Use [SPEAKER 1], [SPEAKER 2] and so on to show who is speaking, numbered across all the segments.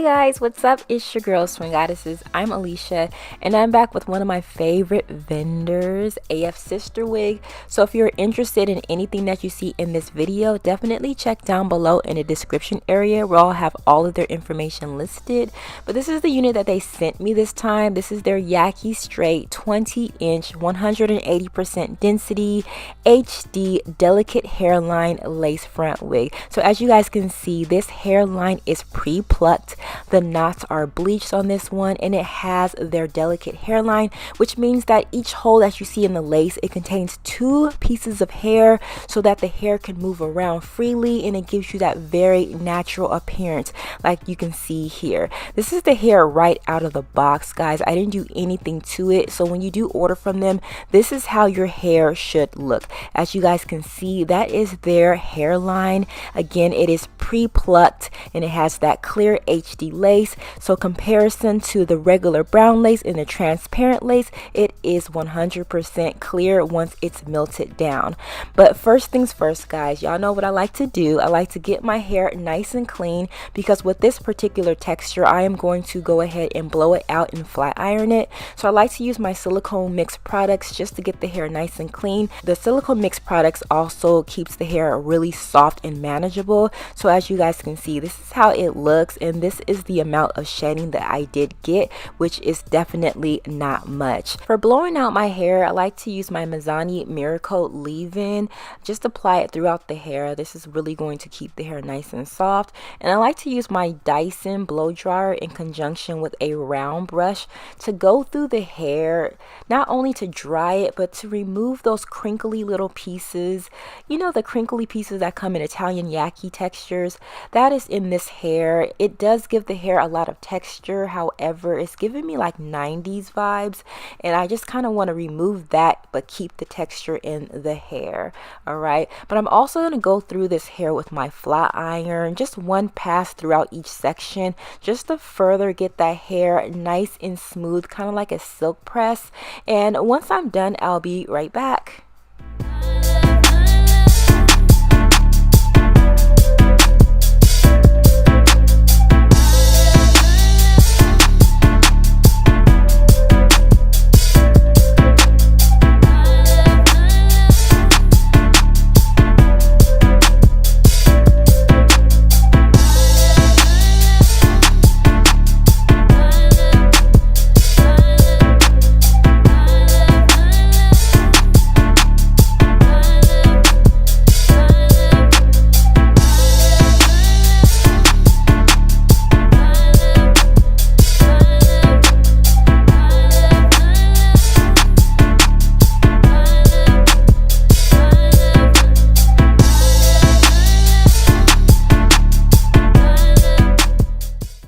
[SPEAKER 1] Guys, what's up? It's your girl Swing Goddesses. I'm Alicia and I'm back with one of my favorite vendors, Afsisterwig. So if you're interested in anything that you see in this video, definitely check down below in the description area where I'll have all of their information listed. But this is the unit that they sent me this time. This is their Yaki straight 20-inch 180% density HD delicate hairline lace front wig. So as you guys can see, this hairline is pre-plucked. The knots are bleached on this one, and it has their delicate hairline, which means that each hole that you see in the lace, it contains 2 pieces of hair so that the hair can move around freely, and it gives you that very natural appearance like you can see here. This is the hair right out of the box, guys. I didn't do anything to it, so when you do order from them, this is how your hair should look. As you guys can see, that is their hairline. Again, it is pre-plucked and it has that clear HD lace. So comparison to the regular brown lace and the transparent lace, it is 100% clear once it's melted down. But first things first, guys, y'all know what I like to do. I like to get my hair nice and clean, because with this particular texture, I am going to go ahead and blow it out and flat iron it. So I like to use my silicone mix products just to get the hair nice and clean. The silicone mix products also keeps the hair really soft and manageable. So as you guys can see, this is how it looks, and this is the amount of shedding that I did get, which is definitely not much. For blowing out my hair, I like to use my Mizani Miracle leave-in. Just apply it throughout the hair. This is really going to keep the hair nice and soft. And I like to use my Dyson blow dryer in conjunction with a round brush to go through the hair, not only to dry it, but to remove those crinkly little pieces. You know, the crinkly pieces that come in Italian Yaki textures, that is in this hair. It does give the hair a lot of texture, however, it's giving me like 90s vibes, and I just kind of want to remove that but keep the texture in the hair. All right, but I'm also going to go through this hair with my flat iron, just one pass throughout each section, just to further get that hair nice and smooth, kind of like a silk press. And once I'm done, I'll be right back.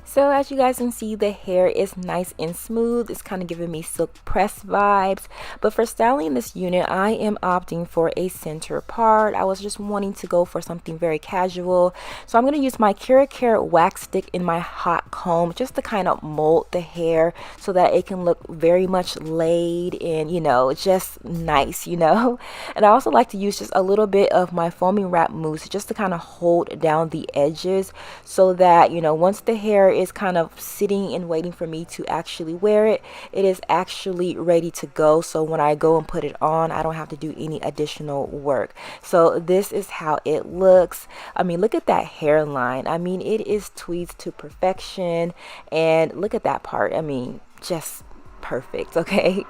[SPEAKER 1] So as you guys can see, the hair is nice and smooth. It's kind of giving me silk press vibes. But for styling this unit, I am opting for a center part. I was just wanting to go for something very casual. So I'm going to use my Care wax stick in my hot comb just to kind of mold the hair so that it can look very much laid and, you know, just nice, you know. And I also like to use just a little bit of my foaming wrap mousse just to kind of hold down the edges so that, you know, once the hair is kind of sitting and waiting for me to actually wear it, it is actually ready to go. So when I go and put it on, I don't have to do any additional work. So this is how it looks. I mean, look at that hairline. I mean, it is tweezed to perfection, and look at that part. I mean, just perfect. Okay,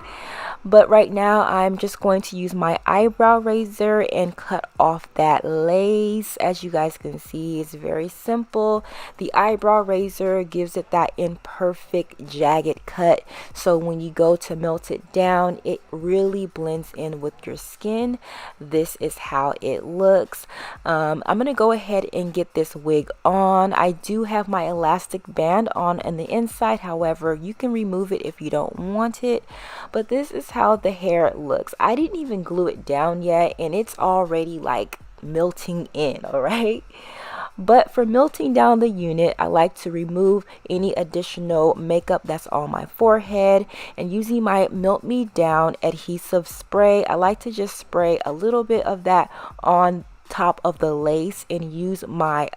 [SPEAKER 1] but right now I'm just going to use my eyebrow razor and cut off that lace. As you guys can see, it's very simple. The eyebrow razor gives it that imperfect jagged cut, so when you go to melt it down, it really blends in with your skin. This is how it looks. I'm gonna go ahead and get this wig on. I do have my elastic band on the inside, however, you can remove it if you don't want it. But this is how the hair looks. I didn't even glue it down yet, and it's already like melting in. All right, but for melting down the unit, I like to remove any additional makeup that's on my forehead, and using my Melt Me Down adhesive spray, I like to just spray a little bit of that on top of the lace and use my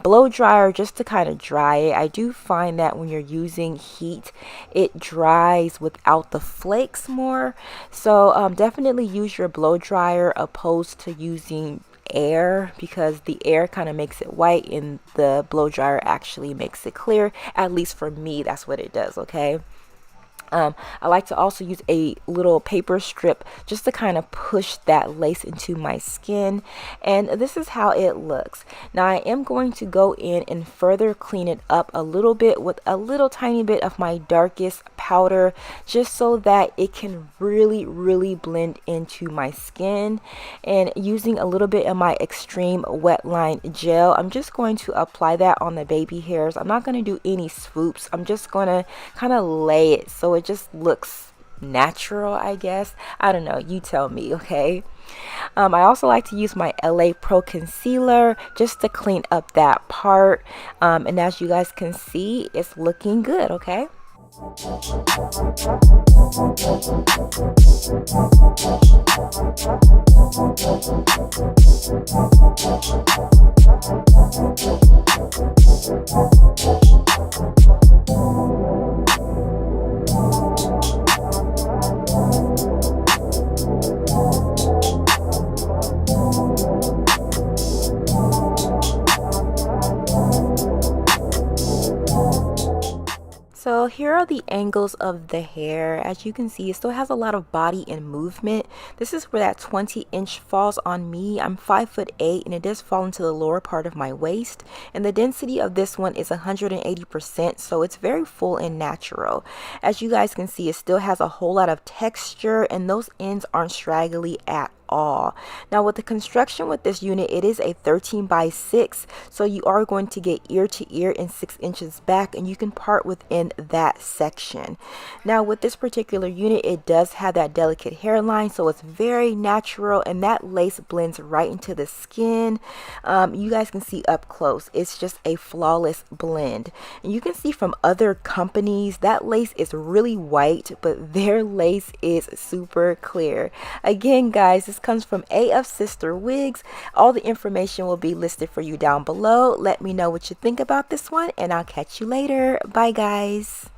[SPEAKER 1] blow dryer just to kind of dry it. I do find that when you're using heat, it dries without the flakes more. So definitely use your blow dryer opposed to using air, because the air kind of makes it white and the blow dryer actually makes it clear. At least for me, that's what it does. Okay. I like to also use a little paper strip just to kind of push that lace into my skin, and this is how it looks. Now I am going to go in and further clean it up a little bit with a little tiny bit of my darkest powder, just so that it can really blend into my skin. And using a little bit of my extreme wet line gel, I'm just going to apply that on the baby hairs. I'm not going to do any swoops. I'm just going to kind of lay it so it just looks natural, I guess. I don't know, you tell me. Okay. I also like to use my LA Pro concealer just to clean up that part, and as you guys can see, it's looking good. Okay. So here are the angles of the hair. As you can see, it still has a lot of body and movement. This is where that 20-inch falls on me. I'm 5'8", and it does fall into the lower part of my waist. And the density of this one is 180%, so it's very full and natural. As you guys can see, it still has a whole lot of texture, and those ends aren't straggly at all. Now with the construction with this unit, it is a 13x6, so you are going to get ear to ear and 6 inches back, and you can part within that section. Now with this particular unit, it does have that delicate hairline, so it's very natural, and that lace blends right into the skin. You guys can see up close, it's just a flawless blend. And you can see from other companies that lace is really white, but their lace is super clear. Again guys, this comes from Afsisterwigs. All the information will be listed for you down below. Let me know what you think about this one, and I'll catch you later. Bye guys.